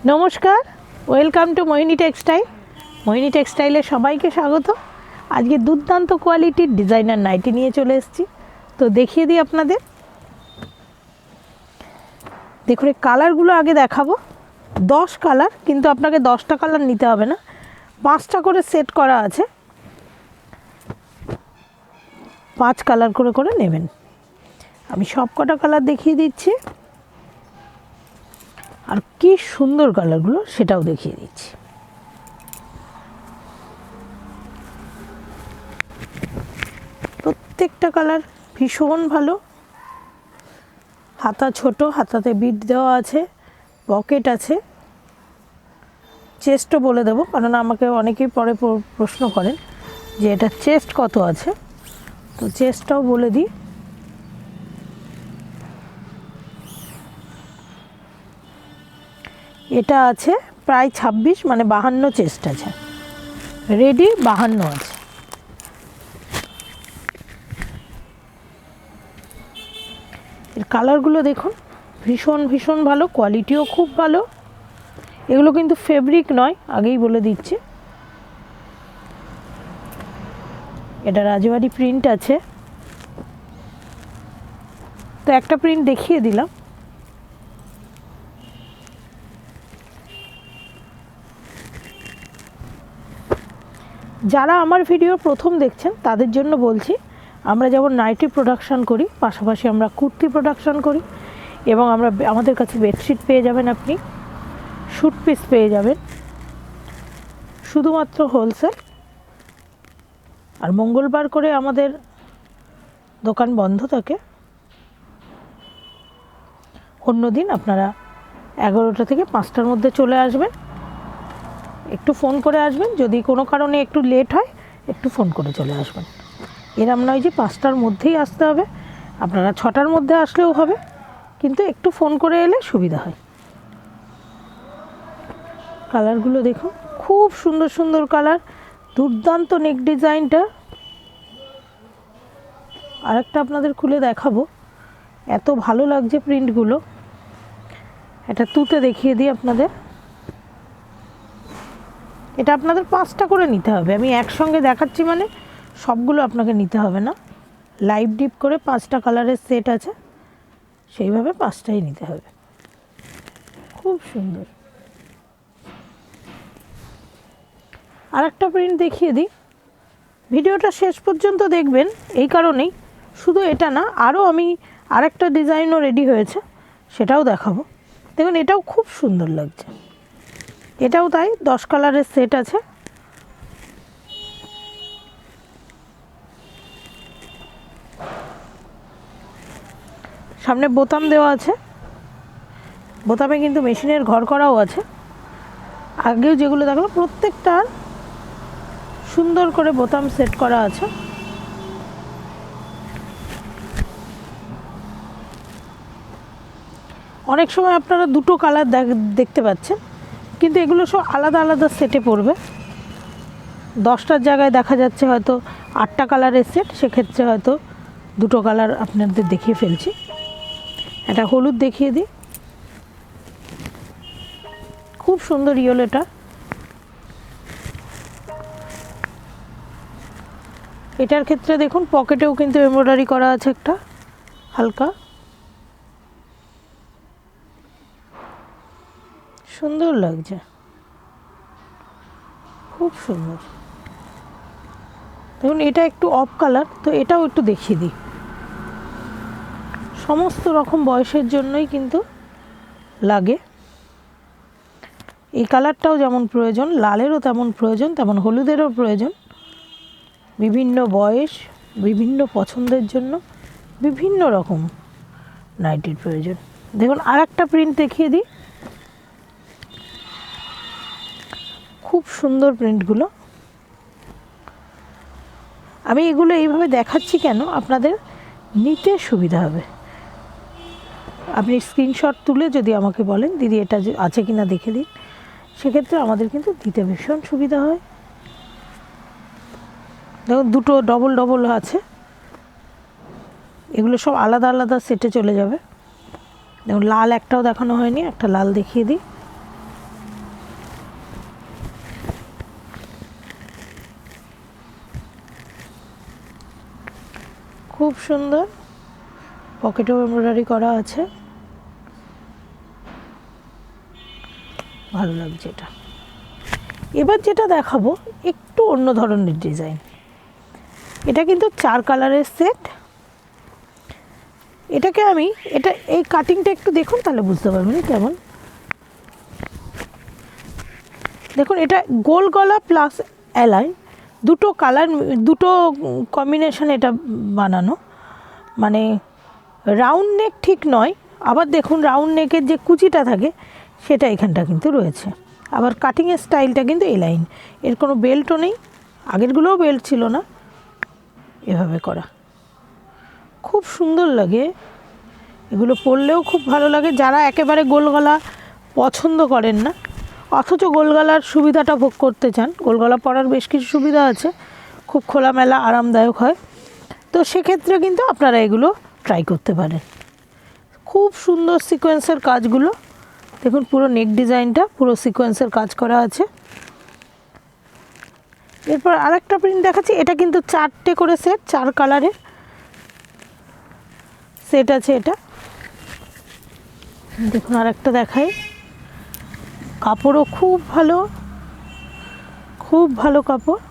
নমস্কার, welcome to Mohini textile. মোহিনী টেক্সটাইলে সবাইকে স্বাগত। আজকে দুর্দান্ত কোয়ালিটির ডিজাইনার নাইটি নিয়ে চলে এসেছি, তো দেখিয়ে দিই আপনাদের। দেখুন, এই কালারগুলো আগে দেখাবো। 10 কালার, কিন্তু আপনাকে 10টা কালার নিতে হবে না, 5টা করে সেট করা আছে, 5 কালার করে করে নেবেন। আমি সব কটা কালার দেখিয়ে দিচ্ছি, আর কি সুন্দর কালারগুলো সেটাও দেখিয়ে দিচ্ছি। প্রত্যেকটা কালার ভীষণ ভালো। হাতা ছোট, হাতাতে বিট দেওয়া আছে, পকেট আছে। চেস্টও বলে দেবো, কারণ আমাকে অনেকেই পরে প্রশ্ন করেন যে এটা চেস্ট কত আছে, তো চেস্টটাও বলে দিই। এটা আছে প্রায় 26, মানে 52 চেস্ট আছে, রেডি 52 আছে। এর কালারগুলো দেখুন, ভীষণ ভীষণ ভালো, কোয়ালিটিও খুব ভালো। এগুলো কিন্তু ফেব্রিক নয়, আগেই বলে দিচ্ছি। এটা রাজবাড়ি প্রিন্ট আছে, তো একটা প্রিন্ট দেখিয়ে দিলাম। যারা আমার ভিডিও প্রথম দেখছেন তাদের জন্য বলছি, আমরা যেমন নাইটি প্রোডাকশান করি, পাশাপাশি আমরা কুর্তি প্রোডাকশান করি, এবং আমাদের কাছে বেডশিট পেয়ে যাবেন, আপনি স্যুট পিস পেয়ে যাবেন, শুধুমাত্র হোলসেল। আর মঙ্গলবার করে আমাদের দোকান বন্ধ থাকে, অন্য দিন আপনারা 11টা থেকে 5টার মধ্যে চলে আসবেন। একটু ফোন করে আসবেন, যদি কোনো কারণে একটু লেট হয় একটু ফোন করে চলে আসবেন। এরম নয় যে 5টার মধ্যেই আসতে হবে, আপনারা 6টার মধ্যে আসলেও হবে, কিন্তু একটু ফোন করে এলে সুবিধা হয়। কালারগুলো দেখুন, খুব সুন্দর সুন্দর কালার, দুর্দান্ত নেক ডিজাইনটা। আরেকটা আপনাদের খুলে দেখাবো, এত ভালো লাগছে প্রিন্টগুলো। এটা তুতে দেখিয়ে দিই আপনাদের। এটা আপনাদের 5টা করে নিতে হবে, আমি একসঙ্গে দেখাচ্ছি মানে সবগুলো আপনাকে নিতে হবে না। লাইভ ডিপ করে 5টা কালারের সেট আছে, সেইভাবে 5টাই নিতে হবে। খুব সুন্দর। আরেকটা প্রিন্ট দেখিয়ে দিই, ভিডিওটা শেষ পর্যন্ত দেখবেন এই কারণেই, শুধু এটা না, আরও আমি আরেকটা ডিজাইনও রেডি হয়েছে, সেটাও দেখাবো। দেখুন, এটাও খুব সুন্দর লাগছে, এটাও তাই 10 কালারের সেট আছে। সামনে বোতাম দেওয়া আছে, বোতামে কিন্তু মেশিনের ঘর করাও আছে। আগেও যেগুলো দেখলাম প্রত্যেকটার সুন্দর করে বোতাম সেট করা আছে। অনেক সময় আপনারা দুটো কালার দেখতে পাচ্ছেন, কিন্তু এগুলো সব আলাদা আলাদা সেটে পড়বে। 10টার জায়গায় দেখা যাচ্ছে হয়তো 8টা কালারের সেট, সেক্ষেত্রে হয়তো দুটো কালার আপনাদের দেখিয়ে ফেলছি। এটা হলুদ দেখিয়ে দিই, খুব সুন্দর ইয়েলোটা। এটার ক্ষেত্রে দেখুন, পকেটেও কিন্তু এমব্রয়ডারি করা আছে একটা হালকা, সুন্দর লাগছে, খুব সুন্দর। দেখুন, এটা একটু অফ কালার, তো এটাও একটু দেখিয়ে দিই। সমস্ত রকম বয়সের জন্যই কিন্তু লাগে। এই কালারটাও যেমন প্রয়োজন, লালেরও তেমন প্রয়োজন, তেমন হলুদেরও প্রয়োজন। বিভিন্ন বয়স, বিভিন্ন পছন্দের জন্য বিভিন্ন রকম নাইটির প্রয়োজন। দেখুন, আর একটা প্রিন্ট দেখিয়ে দিই, খুব সুন্দর প্রিন্টগুলো। আমি এগুলো এইভাবে দেখাচ্ছি কেন, আপনাদের নিতে সুবিধা হবে। আপনি স্ক্রিনশট তুলে যদি আমাকে বলেন, দিদি এটা আছে কিনা দেখে দিন, সেক্ষেত্রে আমাদের কিন্তু দিতে ভীষণ সুবিধা হয়। দেখুন, দুটো ডবল ডবল আছে, এগুলো সব আলাদা আলাদা সেটে চলে যাবে। দেখুন, লাল একটাও দেখানো হয়নি, একটা লাল দেখিয়ে দিই। খুব সুন্দর, পকেটেও এমব্রয়ডারি করা আছে, ভালো লাগছে এটা। এবার যেটা দেখাবো একটু অন্য ধরনের ডিজাইন। এটা কিন্তু 4 কালারের সেট। এটাকে আমি এই কাটিংটা একটু দেখুন, তাহলে বুঝতে পারবেন কেমন। দেখুন, এটা গোল গলা প্লাস অ্যালাইন, দুটো কালার, দুটো কম্বিনেশন এটা বানানো। মানে রাউন্ড নেক ঠিক নয়, আবার দেখুন রাউন্ড নেকের যে কুচিটা থাকে সেটা এখানটা কিন্তু রয়েছে। আবার কাটিংয়ের স্টাইলটা কিন্তু এলাইন, এর কোনো বেল্টও নেই, আগেরগুলোও বেল্ট ছিল না, এভাবে করা। খুব সুন্দর লাগে এগুলো, পরলেও খুব ভালো লাগে। যারা একেবারে গোল গলা পছন্দ করেন না অথচ গোল গলার সুবিধাটা ভোগ করতে চান, গোল গলা পরার বেশ কিছু সুবিধা আছে, খুব খোলামেলা আরামদায়ক হয়, তো সেক্ষেত্রে কিন্তু আপনারা এগুলো ট্রাই করতে পারেন। খুব সুন্দর সিকোয়েন্সের কাজগুলো দেখুন, পুরো নেক ডিজাইনটা পুরো সিকোয়েন্সের কাজ করা আছে। এরপর আরেকটা প্রিন্ট দেখাচ্ছি, এটা কিন্তু 4টে করে সেট, 4 কালারের সেট আছে এটা। দেখুন আরেকটা দেখাই, কাপড়ও খুব ভালো, খুব ভালো কাপড়।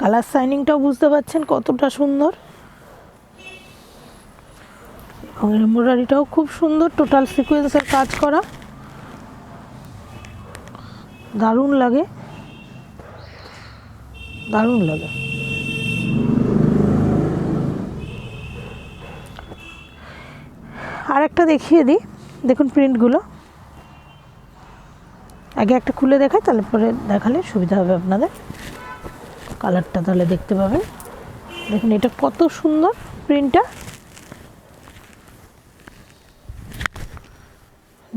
কালার শাইনিংটাও বুঝতে পারছেন কতটা সুন্দর, এবং এমব্রয়ডারিটাও খুব সুন্দর, টোটাল সিকোয়েন্সের কাজ করা, দারুণ লাগে, দারুণ লাগে। আর একটা দেখিয়ে দিই, দেখুন প্রিন্টগুলো আগে একটা খুলে দেখাই, তাহলে পরে দেখালে সুবিধা হবে আপনাদের, কালারটা তাহলে দেখতে পাবেন। দেখুন এটা কত সুন্দর প্রিন্টটা,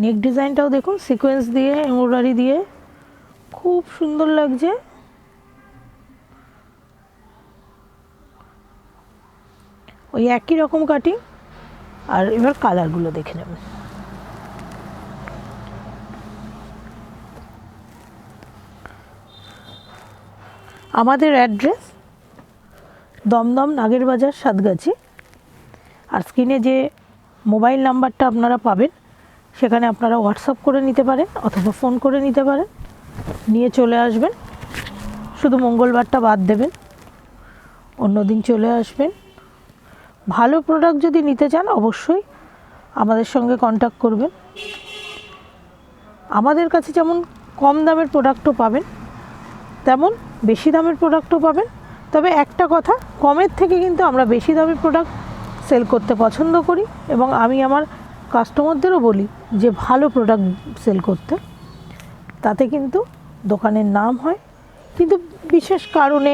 নেক ডিজাইনটাও দেখুন সিকোয়েন্স দিয়ে এমব্রয়ডারি দিয়ে খুব সুন্দর লাগছে। ওই একই রকম কাটিং। আর এবার কালারগুলো দেখে নেবেন। আমাদের অ্যাড্রেস দমদম নাগেরবাজার সাতগাছি, আর স্ক্রিনে যে মোবাইল নাম্বারটা আপনারা পাবেন সেখানে আপনারা হোয়াটসঅ্যাপ করে নিতে পারেন অথবা ফোন করে নিতে পারেন, নিয়ে চলে আসবেন। শুধু মঙ্গলবারটা বাদ দেবেন, অন্য দিন চলে আসবেন। ভালো প্রোডাক্ট যদি নিতে চান অবশ্যই আমাদের সঙ্গে কন্ট্যাক্ট করবেন। আমাদের কাছে যেমন কম দামের প্রোডাক্টও পাবেন, তেমন বেশি দামের প্রোডাক্টও পাবেন। তবে একটা কথা, কমের থেকে কিন্তু আমরা বেশি দামের প্রোডাক্ট সেল করতে পছন্দ করি, এবং আমি আমার কাস্টমারদেরও বলি যে ভালো প্রোডাক্ট সেল করতে, তাতে কিন্তু দোকানের নাম হয়। কিন্তু বিশেষ কারণে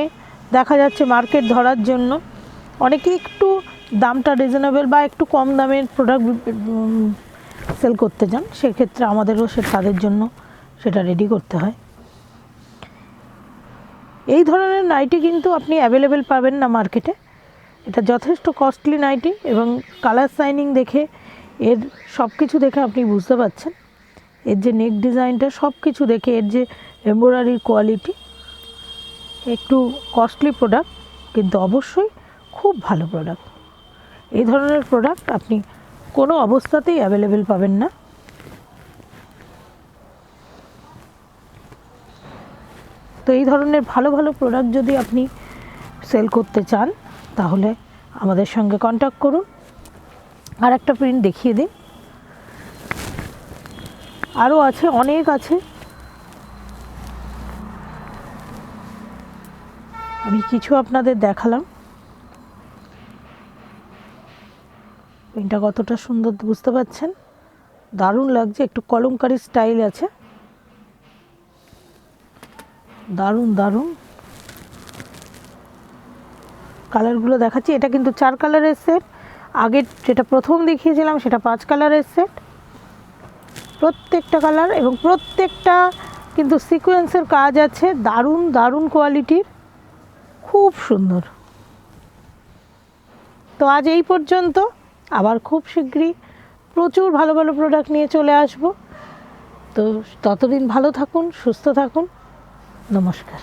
দেখা যাচ্ছে মার্কেট ধরার জন্য অনেকে একটু দামটা রিজনেবল বা একটু কম দামের প্রোডাক্ট সেল করতে চান, সেক্ষেত্রে আমাদেরও তাদের জন্য সেটা রেডি করতে হয়। এই ধরনের নাইটি কিন্তু আপনি অ্যাভেলেবেল পাবেন না মার্কেটে, এটা যথেষ্ট কস্টলি নাইটি, এবং কালার শাইনিং দেখে এর সব কিছু দেখে আপনি বুঝতে পারছেন, এর যে নেক ডিজাইনটা সব কিছু দেখে এর যে এমব্রয়ডারির কোয়ালিটি, একটু কস্টলি প্রোডাক্ট কিন্তু অবশ্যই খুব ভালো প্রোডাক্ট। এই ধরনের প্রোডাক্ট আপনি কোনো অবস্থাতেই অ্যাভেলেবেল পাবেন না। তো এই ধরনের ভালো ভালো প্রোডাক্ট যদি আপনি সেল করতে চান তাহলে আমাদের সঙ্গে কন্ট্যাক্ট করুন। আর একটা প্রিন্ট দেখিয়ে দিন, আরও আছে, অনেক আছে, আমি কিছু আপনাদের দেখালাম। প্রিন্টটা কতটা সুন্দর বুঝতে পারছেন, দারুণ লাগছে, একটু কলমকারি স্টাইল আছে, দারুণ দারুণ। কালারগুলো দেখাচ্ছি, এটা কিন্তু 4 কালারের সেট, আগে যেটা প্রথম দেখিয়েছিলাম সেটা 5 কালারের সেট। প্রত্যেকটা কালার এবং প্রত্যেকটা কিন্তু সিকোয়েন্সের কাজ আছে, দারুণ দারুণ কোয়ালিটির, খুব সুন্দর। তো আজ এই পর্যন্ত, আবার খুব শীঘ্রই প্রচুর ভালো ভালো প্রোডাক্ট নিয়ে চলে আসব। তো ততদিন ভালো থাকুন, সুস্থ থাকুন, নমস্কার।